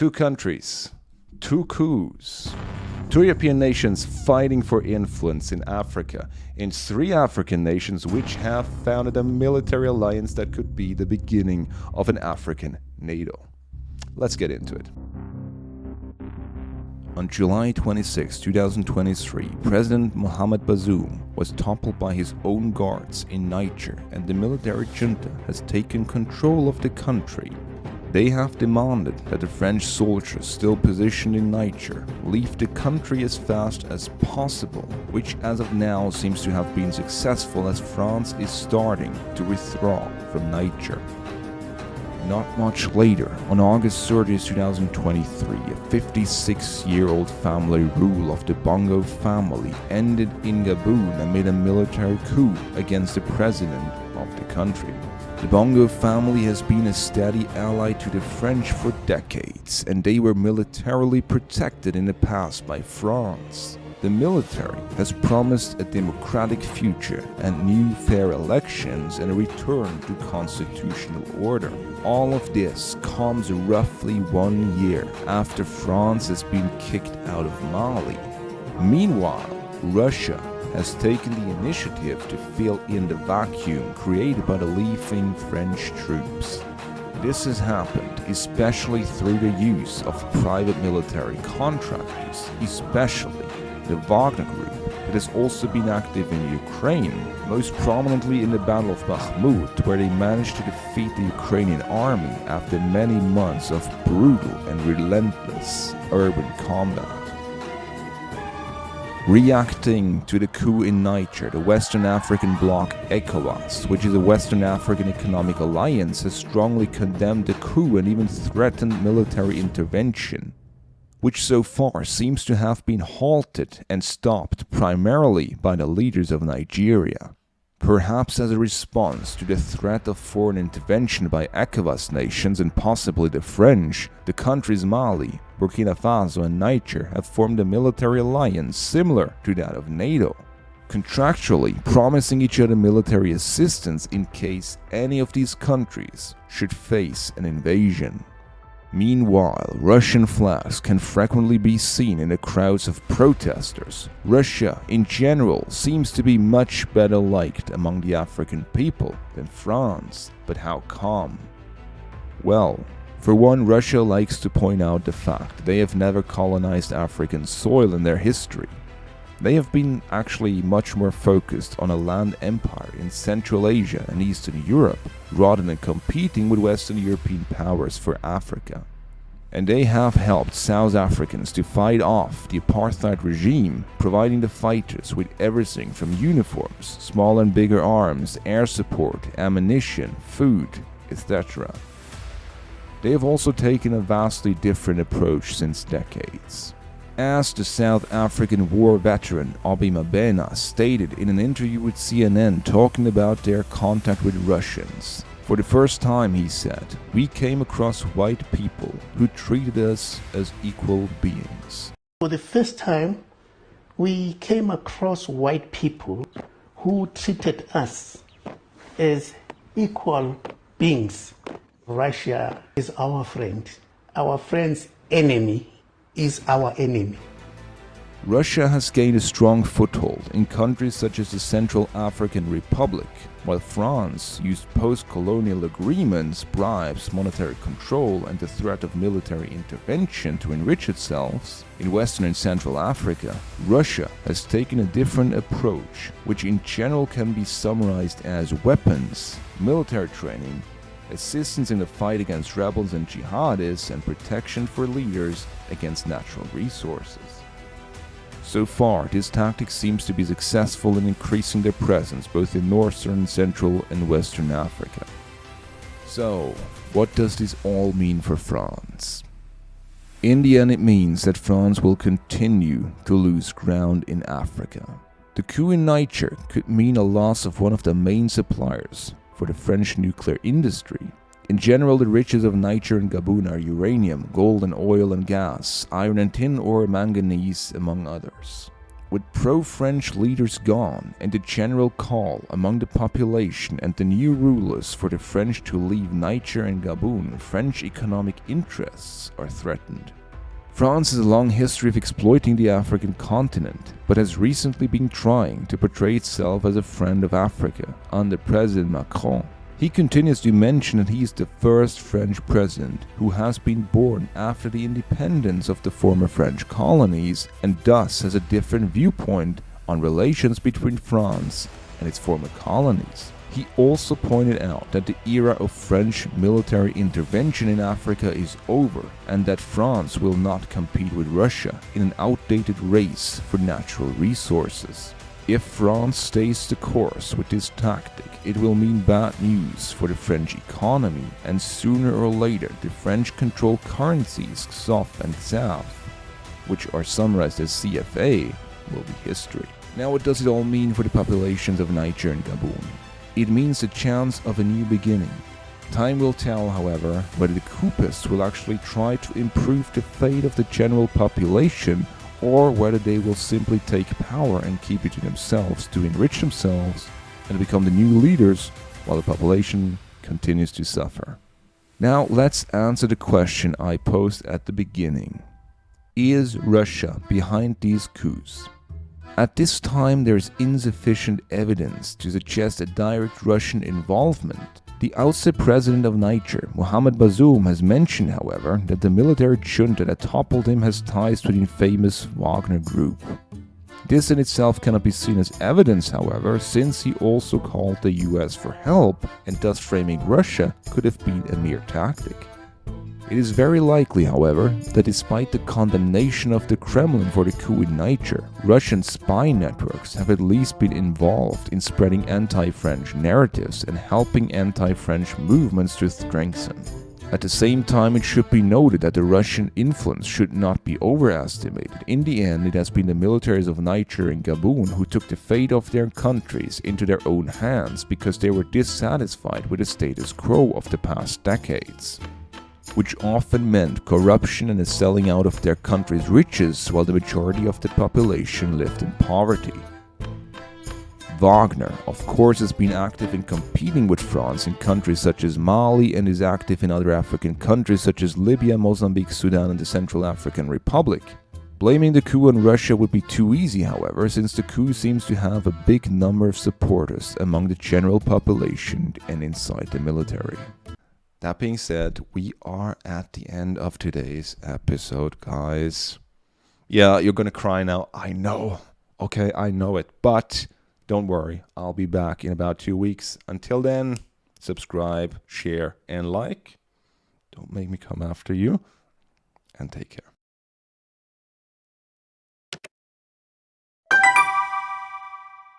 Two countries, two coups, two European nations fighting for influence in Africa, and three African nations which have founded a military alliance that could be the beginning of an African NATO. Let's get into it. On July 26, 2023, President Mohamed Bazoum was toppled by his own guards in Niger, and the military junta has taken control of the country. They have demanded that the French soldiers still positioned in Niger leave the country as fast as possible, which as of now seems to have been successful as France is starting to withdraw from Niger. Not much later, on August 30, 2023, a 56-year-old family rule of the Bongo family ended in Gabon amid a military coup against the president of the country. The Bongo family has been a steady ally to the French for decades, and they were militarily protected in the past by France. The military has promised a democratic future and new fair elections and a return to constitutional order. All of this comes roughly 1 year after France has been kicked out of Mali. Meanwhile, Russia has taken the initiative to fill in the vacuum created by the leaving French troops. This has happened especially through the use of private military contractors, especially the Wagner Group, that has also been active in Ukraine, most prominently in the Battle of Bakhmut, where they managed to defeat the Ukrainian army after many months of brutal and relentless urban combat. Reacting to the coup in Niger, the Western African bloc Ecowas, which is a Western African economic alliance, has strongly condemned the coup and even threatened military intervention, which so far seems to have been halted and stopped primarily by the leaders of Nigeria. Perhaps as a response to the threat of foreign intervention by Ecowas nations and possibly the French, the countries Mali, Burkina Faso and Niger have formed a military alliance similar to that of NATO, contractually promising each other military assistance in case any of these countries should face an invasion. Meanwhile, Russian flags can frequently be seen in the crowds of protesters. Russia, in general, seems to be much better liked among the African people than France. But how come? Well, for one, Russia likes to point out the fact they have never colonized African soil in their history. They have been actually much more focused on a land empire in Central Asia and Eastern Europe, rather than competing with Western European powers for Africa. And they have helped South Africans to fight off the apartheid regime, providing the fighters with everything from uniforms, small and bigger arms, air support, ammunition, food, etc. They have also taken a vastly different approach since decades. As the South African war veteran Obi Mabena stated in an interview with CNN talking about their contact with Russians, for the first time, he said, "We came across white people who treated us as equal beings." For the first time, we came across white people who treated us as equal beings. Russia is our friend. Our friend's enemy is our enemy. Russia has gained a strong foothold in countries such as the Central African Republic, while France used post-colonial agreements, bribes, monetary control, and the threat of military intervention to enrich itself. In Western and Central Africa, Russia has taken a different approach, which in general can be summarized as weapons, military training, assistance in the fight against rebels and jihadists, and protection for leaders against natural resources. So far, this tactic seems to be successful in increasing their presence both in Northern, Central and Western Africa. So, what does this all mean for France? In the end, it means that France will continue to lose ground in Africa. The coup in Niger could mean a loss of one of the main suppliers for the French nuclear industry. In general, the riches of Niger and Gabon are uranium, gold and oil and gas, iron and tin ore, manganese, among others. With pro-French leaders gone and the general call among the population and the new rulers for the French to leave Niger and Gabon, French economic interests are threatened. France has a long history of exploiting the African continent, but has recently been trying to portray itself as a friend of Africa under President Macron. He continues to mention that he is the first French president who has been born after the independence of the former French colonies and thus has a different viewpoint on relations between France and its former colonies. He also pointed out that the era of French military intervention in Africa is over and that France will not compete with Russia in an outdated race for natural resources. If France stays the course with this tactic, it will mean bad news for the French economy, and sooner or later the French-controlled currencies XOF and XAF, which are summarized as CFA, will be history. Now, what does it all mean for the populations of Niger and Gabon? It means a chance of a new beginning. Time will tell, however, whether the Coupists will actually try to improve the fate of the general population or whether they will simply take power and keep it to themselves to enrich themselves and become the new leaders while the population continues to suffer. Now let's answer the question I posed at the beginning. Is Russia behind these coups? At this time there is insufficient evidence to suggest a direct Russian involvement. The ousted president of Niger, Mohamed Bazoum, has mentioned, however, that the military junta that toppled him has ties to the infamous Wagner group. This in itself cannot be seen as evidence, however, since he also called the US for help, and thus framing Russia could have been a mere tactic. It is very likely, however, that despite the condemnation of the Kremlin for the coup in Niger, Russian spy networks have at least been involved in spreading anti-French narratives and helping anti-French movements to strengthen. At the same time, it should be noted that the Russian influence should not be overestimated. In the end, it has been the militaries of Niger and Gabon who took the fate of their countries into their own hands because they were dissatisfied with the status quo of the past decades, which often meant corruption and the selling out of their country's riches while the majority of the population lived in poverty. Wagner, of course, has been active in competing with France in countries such as Mali and is active in other African countries such as Libya, Mozambique, Sudan and the Central African Republic. Blaming the coup on Russia would be too easy, however, since the coup seems to have a big number of supporters among the general population and inside the military. That being said, we are at the end of today's episode, guys. Yeah, you're gonna cry now. I know. Okay, I know it. But don't worry, I'll be back in about 2 weeks. Until then, subscribe, share, and like. Don't make me come after you. And take care.